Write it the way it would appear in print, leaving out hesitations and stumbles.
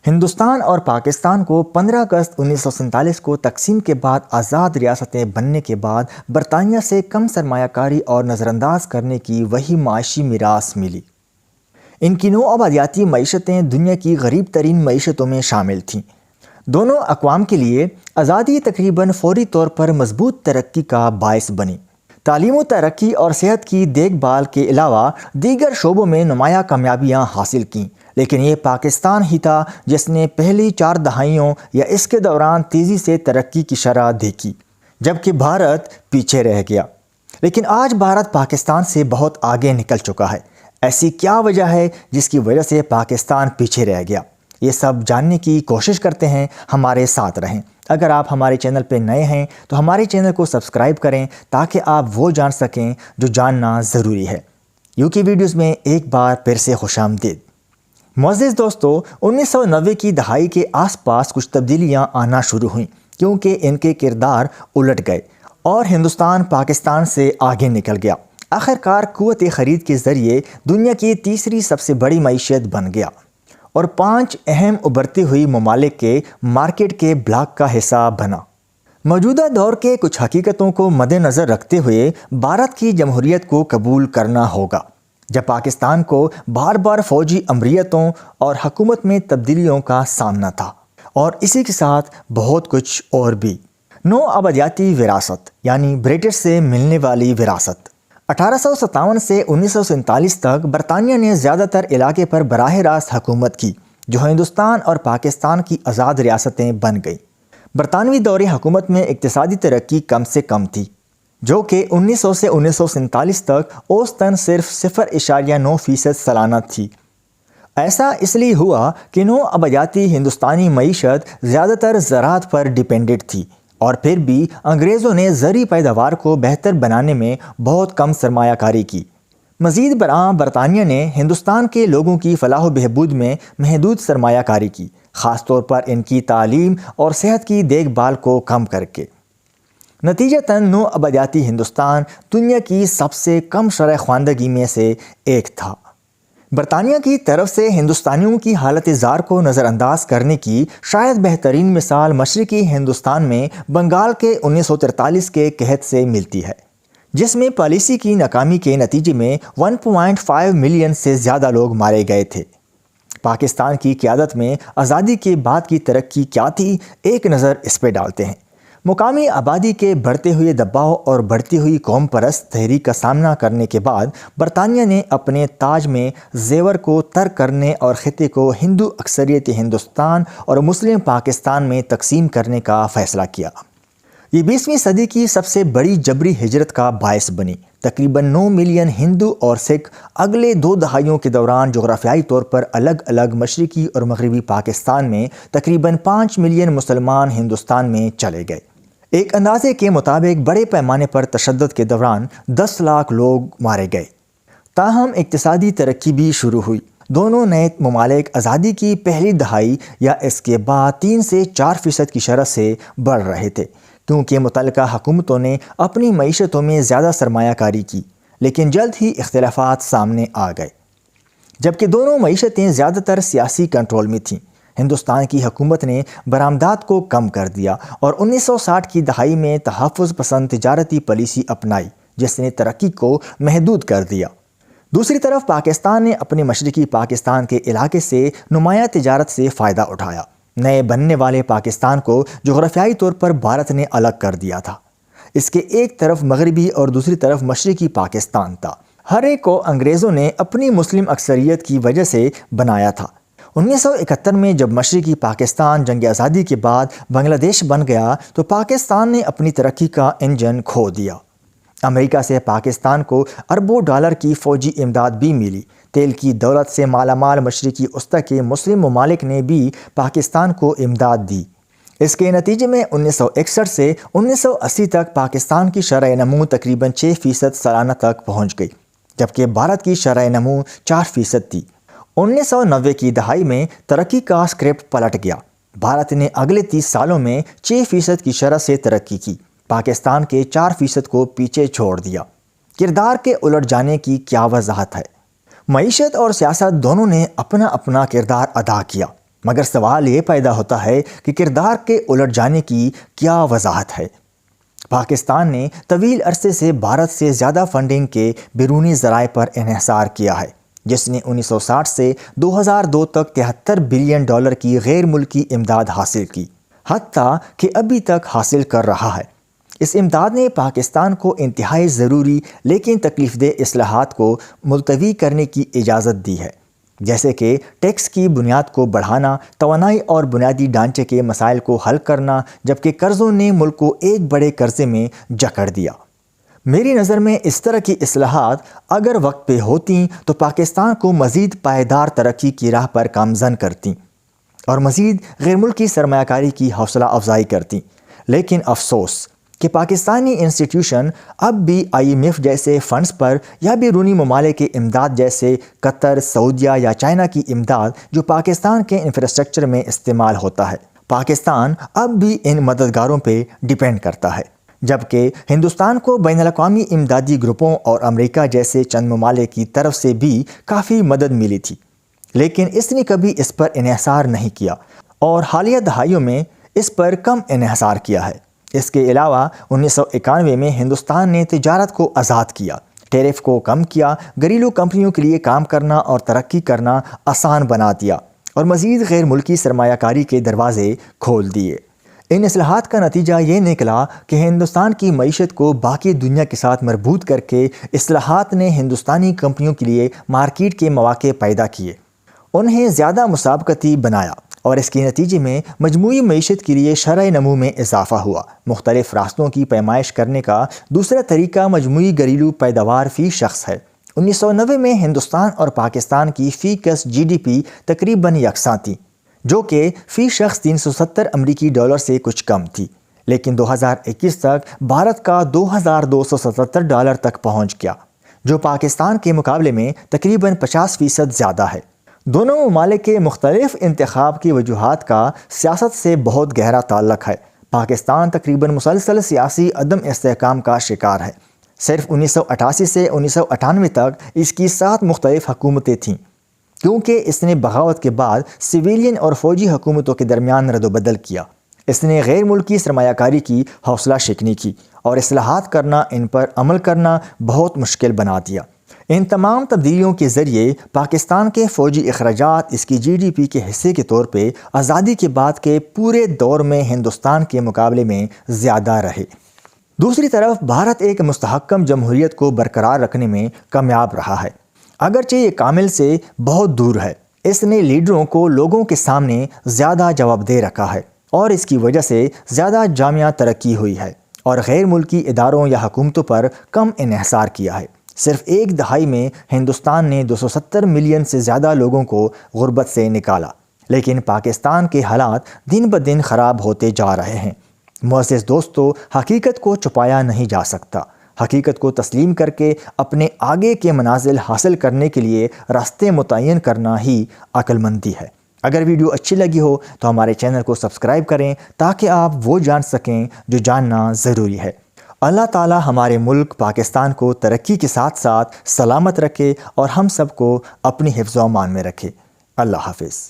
ہندوستان اور پاکستان کو 15 اگست 1947 کو تقسیم کے بعد آزاد ریاستیں بننے کے بعد برطانیہ سے کم سرمایہ کاری اور نظر انداز کرنے کی وہی معاشی میراث ملی۔ ان کی نو آبادیاتی معیشتیں دنیا کی غریب ترین معیشتوں میں شامل تھیں۔ دونوں اقوام کے لیے آزادی تقریباً فوری طور پر مضبوط ترقی کا باعث بنی۔ تعلیم و ترقی اور صحت کی دیکھ بھال کے علاوہ دیگر شعبوں میں نمایاں کامیابیاں حاصل کیں، لیکن یہ پاکستان ہی تھا جس نے پہلی 4 دہائیوں یا اس کے دوران تیزی سے ترقی کی شرح دیکھی، جبکہ بھارت پیچھے رہ گیا۔ لیکن آج بھارت پاکستان سے بہت آگے نکل چکا ہے۔ ایسی کیا وجہ ہے جس کی وجہ سے پاکستان پیچھے رہ گیا؟ یہ سب جاننے کی کوشش کرتے ہیں، ہمارے ساتھ رہیں۔ اگر آپ ہمارے چینل پہ نئے ہیں تو ہمارے چینل کو سبسکرائب کریں تاکہ آپ وہ جان سکیں جو جاننا ضروری ہے۔ یوکی ویڈیوز میں ایک بار پھر سے خوش آمدید۔ معزز دوستو، 1990 کی دہائی کے آس پاس کچھ تبدیلیاں آنا شروع ہوئیں کیونکہ ان کے کردار الٹ گئے اور ہندوستان پاکستان سے آگے نکل گیا۔ آخرکار قوت خرید کے ذریعے دنیا کی تیسری سب سے بڑی معیشت بن گیا اور 5 اہم ابھرتی ہوئی ممالک کے مارکیٹ کے بلاک کا حصہ بنا۔ موجودہ دور کے کچھ حقیقتوں کو مد نظر رکھتے ہوئے بھارت کی جمہوریت کو قبول کرنا ہوگا، جب پاکستان کو بار بار فوجی امریتوں اور حکومت میں تبدیلیوں کا سامنا تھا، اور اسی کے ساتھ بہت کچھ اور بھی۔ نو آبادیاتی وراثت یعنی برٹش سے ملنے والی وراثت۔ 1857 سے 1947 تک برطانیہ نے زیادہ تر علاقے پر براہ راست حکومت کی، جو ہندوستان اور پاکستان کی آزاد ریاستیں بن گئیں۔ برطانوی دور حکومت میں اقتصادی ترقی کم سے کم تھی، جو کہ 1900 سے 1947 تک اوسطاً صرف 0.9% سالانہ تھی۔ ایسا اس لیے ہوا کہ نو آبادیاتی ہندوستانی معیشت زیادہ تر زراعت پر ڈیپینڈنٹ تھی، اور پھر بھی انگریزوں نے زرعی پیداوار کو بہتر بنانے میں بہت کم سرمایہ کاری کی۔ مزید برآں برطانیہ نے ہندوستان کے لوگوں کی فلاح و بہبود میں محدود سرمایہ کاری کی، خاص طور پر ان کی تعلیم اور صحت کی دیکھ بھال کو کم کر کے۔ نتیجتاً نو آبادیاتی ہندوستان دنیا کی سب سے کم شرح خواندگی میں سے ایک تھا۔ برطانیہ کی طرف سے ہندوستانیوں کی حالت زار کو نظر انداز کرنے کی شاید بہترین مثال مشرقی ہندوستان میں بنگال کے 1943 کے قحط سے ملتی ہے، جس میں پالیسی کی ناکامی کے نتیجے میں 1.5 ملین سے زیادہ لوگ مارے گئے تھے۔ پاکستان کی قیادت میں آزادی کے بعد کی ترقی کیا تھی، ایک نظر اس پہ ڈالتے ہیں۔ مقامی آبادی کے بڑھتے ہوئے دباؤ اور بڑھتی ہوئی قوم پرست تحریک کا سامنا کرنے کے بعد برطانیہ نے اپنے تاج میں زیور کو ترک کرنے اور خطے کو ہندو اکثریتی ہندوستان اور مسلم پاکستان میں تقسیم کرنے کا فیصلہ کیا۔ یہ 20ویں صدی کی سب سے بڑی جبری ہجرت کا باعث بنی۔ تقریباً 9 ملین ہندو اور سکھ اگلے 2 دہائیوں کے دوران جغرافیائی طور پر الگ الگ مشرقی اور مغربی پاکستان میں تقریباً 5 ملین مسلمان ہندوستان میں چلے گئے۔ ایک اندازے کے مطابق بڑے پیمانے پر تشدد کے دوران 10 لاکھ لوگ مارے گئے۔ تاہم اقتصادی ترقی بھی شروع ہوئی۔ دونوں نئے ممالک آزادی کی پہلی دہائی یا اس کے بعد 3 سے 4% کی شرح سے بڑھ رہے تھے، کیونکہ متعلقہ حکومتوں نے اپنی معیشتوں میں زیادہ سرمایہ کاری کی، لیکن جلد ہی اختلافات سامنے آ گئے۔ جبکہ دونوں معیشتیں زیادہ تر سیاسی کنٹرول میں تھیں، ہندوستان کی حکومت نے برآمدات کو کم کر دیا اور 1960 کی دہائی میں تحفظ پسند تجارتی پالیسی اپنائی، جس نے ترقی کو محدود کر دیا۔ دوسری طرف پاکستان نے اپنے مشرقی پاکستان کے علاقے سے نمایاں تجارت سے فائدہ اٹھایا۔ نئے بننے والے پاکستان کو جغرافیائی طور پر بھارت نے الگ کر دیا تھا۔ اس کے ایک طرف مغربی اور دوسری طرف مشرقی پاکستان تھا۔ ہر ایک کو انگریزوں نے اپنی مسلم اکثریت کی وجہ سے بنایا تھا۔ 1971 میں جب مشرقی پاکستان جنگ آزادی کے بعد بنگلہ دیش بن گیا تو پاکستان نے اپنی ترقی کا انجن کھو دیا۔ امریکہ سے پاکستان کو اربوں ڈالر کی فوجی امداد بھی ملی۔ تیل کی دولت سے مالا مال مشرقی وسطی کے مسلم ممالک نے بھی پاکستان کو امداد دی۔ اس کے نتیجے میں 1961 سے 1980 تک پاکستان کی شرح نمو تقریباً 6% سالانہ تک پہنچ گئی، جبکہ بھارت کی شرح نمو 4% تھی۔ 1990 کی دہائی میں ترقی کا اسکرپٹ پلٹ گیا۔ بھارت نے اگلے 30 سالوں میں 6% کی شرح سے ترقی کی، پاکستان کے 4% کو پیچھے چھوڑ دیا۔ کردار کے الٹ جانے کی کیا وضاحت ہے؟ معیشت اور سیاست دونوں نے اپنا اپنا کردار ادا کیا۔ مگر سوال یہ پیدا ہوتا ہے کہ کردار کے الٹ جانے کی کیا وضاحت ہے؟ پاکستان نے طویل عرصے سے بھارت سے زیادہ فنڈنگ کے بیرونی ذرائع پر انحصار کیا ہے، جس نے 1960 سے 2002 تک $73 بلین کی غیر ملکی امداد حاصل کی، حتیٰ کہ ابھی تک حاصل کر رہا ہے۔ اس امداد نے پاکستان کو انتہائی ضروری لیکن تکلیف دہ اصلاحات کو ملتوی کرنے کی اجازت دی ہے، جیسے کہ ٹیکس کی بنیاد کو بڑھانا، توانائی اور بنیادی ڈھانچے کے مسائل کو حل کرنا، جبکہ قرضوں نے ملک کو ایک بڑے قرضے میں جکڑ دیا۔ میری نظر میں اس طرح کی اصلاحات اگر وقت پہ ہوتیں تو پاکستان کو مزید پائیدار ترقی کی راہ پر گامزن کرتیں اور مزید غیر ملکی سرمایہ کاری کی حوصلہ افزائی کرتیں، لیکن افسوس کہ پاکستانی انسٹیٹیوشن اب بھی IMF جیسے فنڈز پر یا بیرونی ممالک کی امداد جیسے قطر، سعودیہ یا چائنا کی امداد جو پاکستان کے انفراسٹرکچر میں استعمال ہوتا ہے، پاکستان اب بھی ان مددگاروں پہ ڈیپینڈ کرتا ہے، جبکہ ہندوستان کو بین الاقوامی امدادی گروپوں اور امریکہ جیسے چند ممالک کی طرف سے بھی کافی مدد ملی تھی، لیکن اس نے کبھی اس پر انحصار نہیں کیا اور حالیہ دہائیوں میں اس پر کم انحصار کیا ہے۔ اس کے علاوہ 1991 میں ہندوستان نے تجارت کو آزاد کیا، ٹیرف کو کم کیا، گھریلو کمپنیوں کے لیے کام کرنا اور ترقی کرنا آسان بنا دیا اور مزید غیر ملکی سرمایہ کاری کے دروازے کھول دیے۔ ان اصلاحات کا نتیجہ یہ نکلا کہ ہندوستان کی معیشت کو باقی دنیا کے ساتھ مربوط کر کے اصلاحات نے ہندوستانی کمپنیوں کے لیے مارکیٹ کے مواقع پیدا کیے، انہیں زیادہ مسابقتی بنایا اور اس کے نتیجے میں مجموعی معیشت کے لیے شرح نمو میں اضافہ ہوا۔ مختلف راستوں کی پیمائش کرنے کا دوسرا طریقہ مجموعی گھریلو پیداوار فی شخص ہے۔ 1990 میں ہندوستان اور پاکستان کی فی کس GDP تقریباً یکساں تھی، جو کہ فی شخص $370 سے کچھ کم تھی، لیکن 2021 تک بھارت کا $2277 تک پہنچ گیا، جو پاکستان کے مقابلے میں تقریباً 50% زیادہ ہے۔ دونوں ممالک کے مختلف انتخاب کی وجوہات کا سیاست سے بہت گہرا تعلق ہے۔ پاکستان تقریباً مسلسل سیاسی عدم استحکام کا شکار ہے۔ صرف 1988 سے 1998 تک اس کی 7 مختلف حکومتیں تھیں، کیونکہ اس نے بغاوت کے بعد سویلین اور فوجی حکومتوں کے درمیان رد و بدل کیا۔ اس نے غیر ملکی سرمایہ کاری کی حوصلہ شکنی کی اور اصلاحات کرنا، ان پر عمل کرنا بہت مشکل بنا دیا۔ ان تمام تبدیلیوں کے ذریعے پاکستان کے فوجی اخراجات اس کی GDP کے حصے کے طور پہ آزادی کے بعد کے پورے دور میں ہندوستان کے مقابلے میں زیادہ رہے۔ دوسری طرف بھارت ایک مستحکم جمہوریت کو برقرار رکھنے میں کامیاب رہا ہے، اگرچہ یہ کامل سے بہت دور ہے۔ اس نے لیڈروں کو لوگوں کے سامنے زیادہ جواب دہ رکھا ہے اور اس کی وجہ سے زیادہ جامع ترقی ہوئی ہے اور غیر ملکی اداروں یا حکومتوں پر کم انحصار کیا ہے۔ صرف ایک دہائی میں ہندوستان نے 270 ملین سے زیادہ لوگوں کو غربت سے نکالا، لیکن پاکستان کے حالات دن بدن خراب ہوتے جا رہے ہیں۔ معزز دوستو، حقیقت کو چھپایا نہیں جا سکتا۔ حقیقت کو تسلیم کر کے اپنے آگے کے منازل حاصل کرنے کے لیے راستے متعین کرنا ہی عقل مندی ہے۔ اگر ویڈیو اچھی لگی ہو تو ہمارے چینل کو سبسکرائب کریں تاکہ آپ وہ جان سکیں جو جاننا ضروری ہے۔ اللہ تعالی ہمارے ملک پاکستان کو ترقی کے ساتھ ساتھ سلامت رکھے اور ہم سب کو اپنی حفظ و امان میں رکھے۔ اللہ حافظ۔